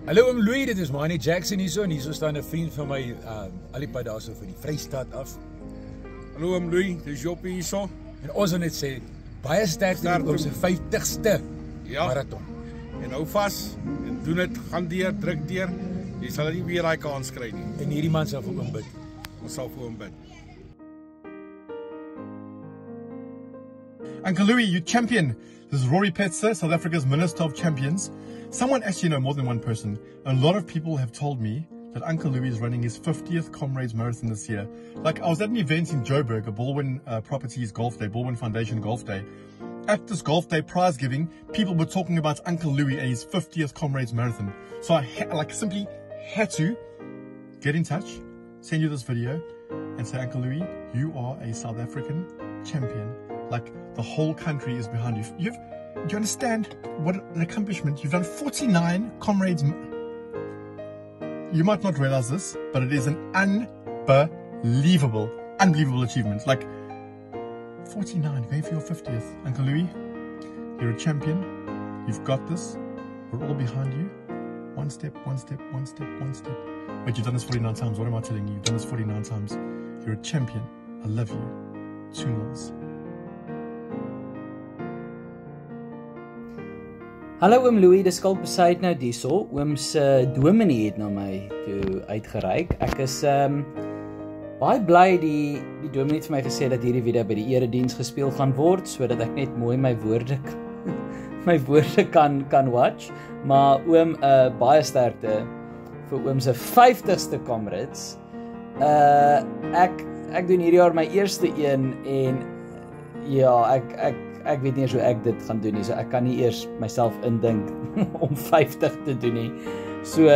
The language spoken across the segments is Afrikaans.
Hallo oom Louis, dit is Manny Jackson hier so en hier so staan 'n vriend van my alipad daar so van die Vrystaat af. Hallo oom Louis, dis Joppie hier so. En ons wil net sê baie sterkte met ons 50ste marathon. En hou vas en doen dit, gaan deur, druk deur. Jy sal nie weer daai kans kry nie. En hierdie man sal vir hom bid. Ons sal vir hom bid. Uncle Louis, you champion. This is Rory Petzer, South Africa's Minister of Champions. Someone actually know more than one person. A lot of people have told me that Uncle Louis is running his 50th Comrades Marathon this year. Like, I was at an event in Joburg, a Baldwin Properties Golf Day, Baldwin Foundation Golf Day. At this golf day prize giving, people were talking about Uncle Louis and his 50th Comrades Marathon. So I simply had to get in touch, send you this video and say, Uncle Louis, you are a South African champion. Like, the whole country is behind you. Do you understand what an accomplishment? You've done 49 Comrades. You might not realize this, but it is an unbelievable achievement. Like, 49, going for your 50th. Uncle Louis, you're a champion. You've got this. We're all behind you. One step, one step, one step, one step. Wait, you've done this 49 times. What am I telling you? You've done this 49 times. You're a champion. I love you. 2-0. Hallo oom Louis, dis Kalk Besuid nou diesel. Oom se dominee het na my toe uitgereik. Ek is baie bly die dominee het vir my gesê dat hierdie video by die erediens gespeel gaan word sodat ek net mooi my woorde kan watch. Maar oom, baie sterkte vir oom se 50ste Comrades. Ek doen hierdie jaar my eerste een en ja, ek weet nie eens hoe ek dit gaan doen nie, so ek kan nie eers myself indink om 50 te doen nie. So,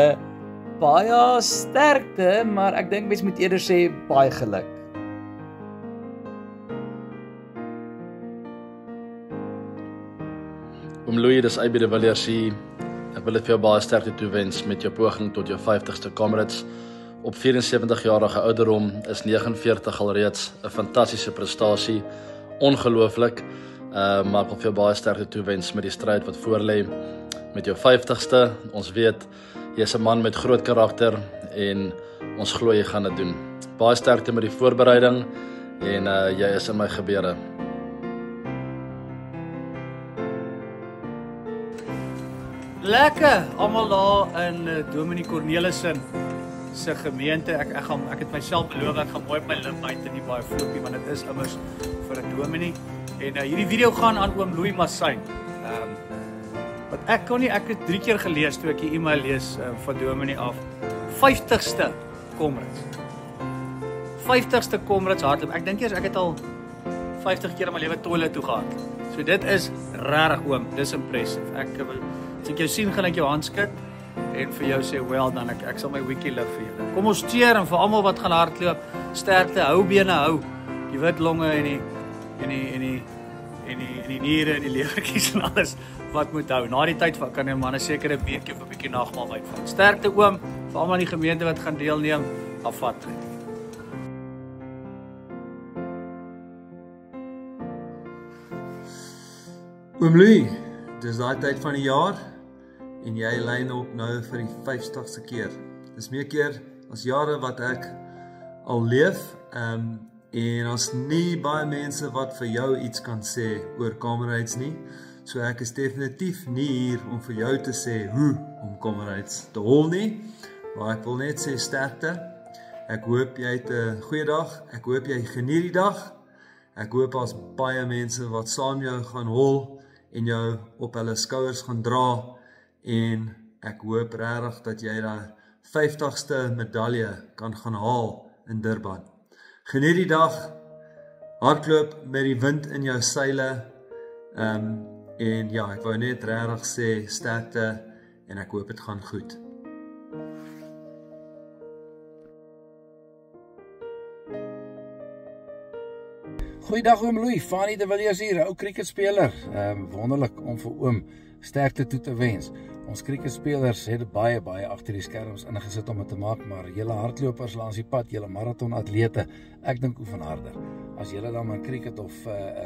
baie sterkte, maar ek dink mens moet eerder sê baie geluk. Oom Louis, dis Aby de Villiers hier. Ek wil vir jou baie sterkte toewens met jou poging tot jou 50ste Comrades. Op 74-jarige ouderdom is 49 alreeds 'n fantastiese prestasie. Ongelooflik. Maar ek wil vir jou baie sterkte toewens met die stryd wat voorlê met jou 50ste. Ons weet jy is 'n man met groot karakter en ons glo jy gaan dit doen. Baie sterkte met die voorbereiding en jy is in my gebede. Lekker, almal daar in Dominee Cornelissen se gemeente. Ek het myself beloof ek gaan mooi op my lip uit en nie baie vloepie want dit is immers vir 'n dominee. En hierdie video gaan aan oom Louis Massyn. Wat ek het 3 keer gelees toe ek die e-mail lees van dominee af. 50ste Comrades. 50ste Comrades hardloop. Ek dink eers ek het al 50 keer in my lewe toilet toe gehad. So dit is regtig oom, dis impressive. As ek jou sien, gaan ek jou hand skud en vir jou sê well dan ek sal my wiki live vir julle. Kom ons steer en vir almal wat gaan hardloop, sterkte, hou bene hou. Die wit longe en die niere en die lewertjies en alles wat moet hou. Na die tyd kan 'n man 'n sekere beetjie of 'n bietjie nagmaal uitvat. Sterkte oom, vir almal in die gemeente wat gaan deelneem, afvat. Oom Louis, dis daai tyd van die jaar en jy lyn op nou vir die 50ste keer. Dis meer keer as jare wat ek al leef, en as nie baie mense wat vir jou iets kan sê oor Comrades nie. So ek is definitief nie hier om vir jou te sê hoe om Comrades te hol nie, maar ek wil net sê sterkte. Ek hoop jy het 'n goeie dag, ek hoop jy geniet die dag. Ek hoop as baie mense wat saam jou gaan hol en jou op hulle skouers gaan dra en ek hoop regtig dat jy daai 50ste medalje kan gaan haal in Durban. Geniet die dag, hardloop met die wind in jou seile, en ja, ek wou net regtig sê sterkte en ek hoop dit gaan goed. Goeiedag oom Louis, Fanny de Villiers hier, ou cricketspeler. Wonderlik om vir oom sterkte toe te wens. Ons cricketspelers het baie agter die skerms ingesit om dit te maak, maar julle hardlopers langs die pad, julle marathonatlete, ek dink oefen harder. As julle dan in cricket of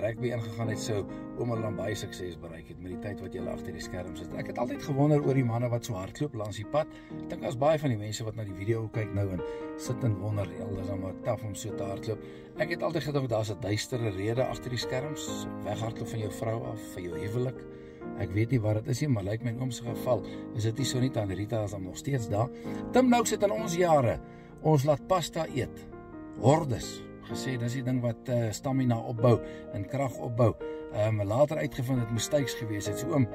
rugby ingegaan het, sou oom hulle dan baie sukses bereik het met die tyd wat julle agter die skerms sit. Ek het altyd gewonder oor die manne wat so hardloop langs die pad. Ek dink as baie van die mense wat na die video kyk nou en sit en wonder, dis dan maar taaf om so te hardloop. Ek het altyd gedink daar's 'n duistere rede agter die skerms, weghardloop van jou vrou af, vir jou huwelik. Ek weet nie wat dit is nie, maar lyk my in oom se geval is dit nie so nie. Tannie Rita is dan nog steeds daar. Tim Noakes het in ons jare ons laat pasta eet. Hordes gesê, dis die ding wat stamina opbou en krag opbou. Later uitgevind het moes steaks gewees het. So oom,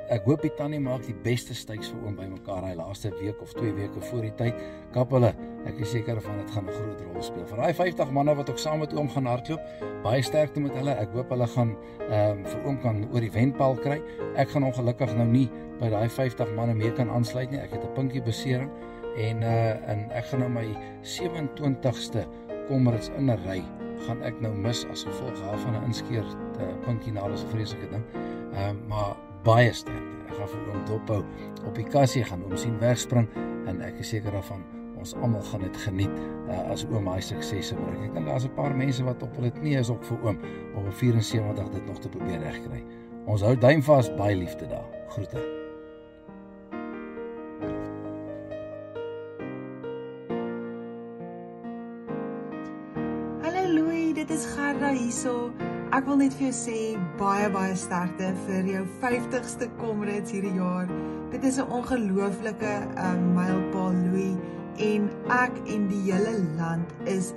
ek hoop die tannie maak die beste steaks vir oom bymekaar hy laaste week of 2 weke voor die tyd. Kap hulle, ek is seker van dit gaan 'n groot rol speel. Vir daai 50 manne wat ook saam met oom gaan hardloop, baie sterkte met hulle. Ek hoop hulle gaan vir oom kan oor die wenpaal kry. Ek gaan ongelukkig nou nie by daai 50 manne mee kan aansluit nie. Ek het 'n pinkie besering en ek gaan nou my 27ste Comrades in 'n ry gaan ek nou mis as gevolg daarvan 'n inskeer pinkie na, dis 'n vreeslike ding. Maar baie sterkte. Ek gaan vir oom dophou op die kassie, gaan oom sien wegspring en ek is seker daarvan ons almal gaan dit geniet as oom hy suksese bereik. Ek dink daar's 'n paar mense wat op hulle knie is ook vir oom om op 74 dit nog te probeer regkry. Ons hou duim vas, baie liefde daar. Groete. Hallo Louis, dit is Gerda hierso. Ek wil net vir jou sê baie sterkte vir jou 50ste Comrades hierdie jaar. Dit is 'n ongelooflike mylpaal Louis en ek en die hele land is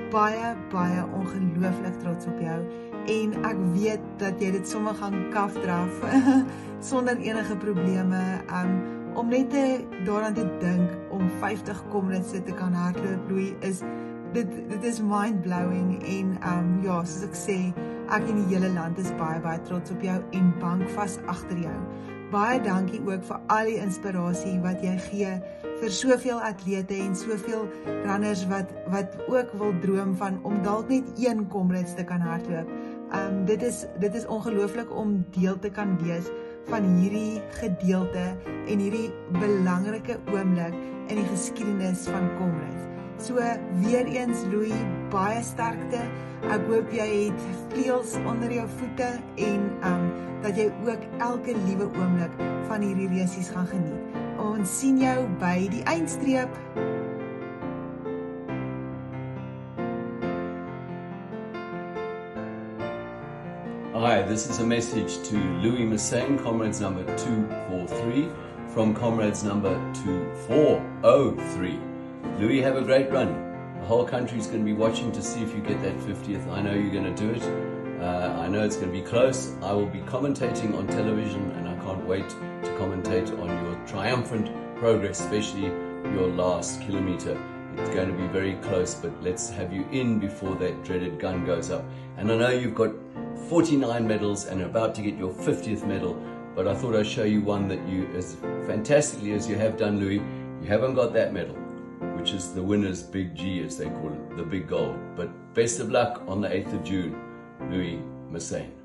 baie ongelooflik trots op jou en ek weet dat jy dit sommer gaan kafdraf sonder enige probleme. Om net daaraan te dink om 50 Comrades te kan hardloop Louis is dit is mind-blowing en ja, soos ek sê, ek en die hele land is baie trots op jou en bankvas agter jou. Baie dankie ook vir al die inspirasie wat jy gee vir soveel atlete en soveel runners wat ook wil droom van om dalk net 1 Comrades te kan hardloop. Dit is ongelooflik om deel te kan wees van hierdie gedeelte en hierdie belangrike oomblik in die geskiedenis van Comrades. So weer eens Louis, baie sterkte. Ek hoop jy het vleuels onder jou voete en dat jy ook elke liewe oomblik van hierdie resies gaan geniet. Ons sien jou by die eindstreep. Hi, this is a message to Louis Massang, Comrades number 243, from Comrades number 2403. Louis, have a great run. The whole country is going to be watching to see if you get that 50th. I know you're going to do it. I know it's going to be close. I will be commentating on television and I can't wait to commentate on your triumphant progress, especially your last kilometer. It's going to be very close, but let's have you in before that dreaded gun goes up. And I know you've got 49 medals and are about to get your 50th medal, but I thought I'd show you one that you, as fantastically as you have done, Louis, you haven't got that medal, which is the winner's big G, as they call it, the big gold. But best of luck on the 8th of June, Louis Massang.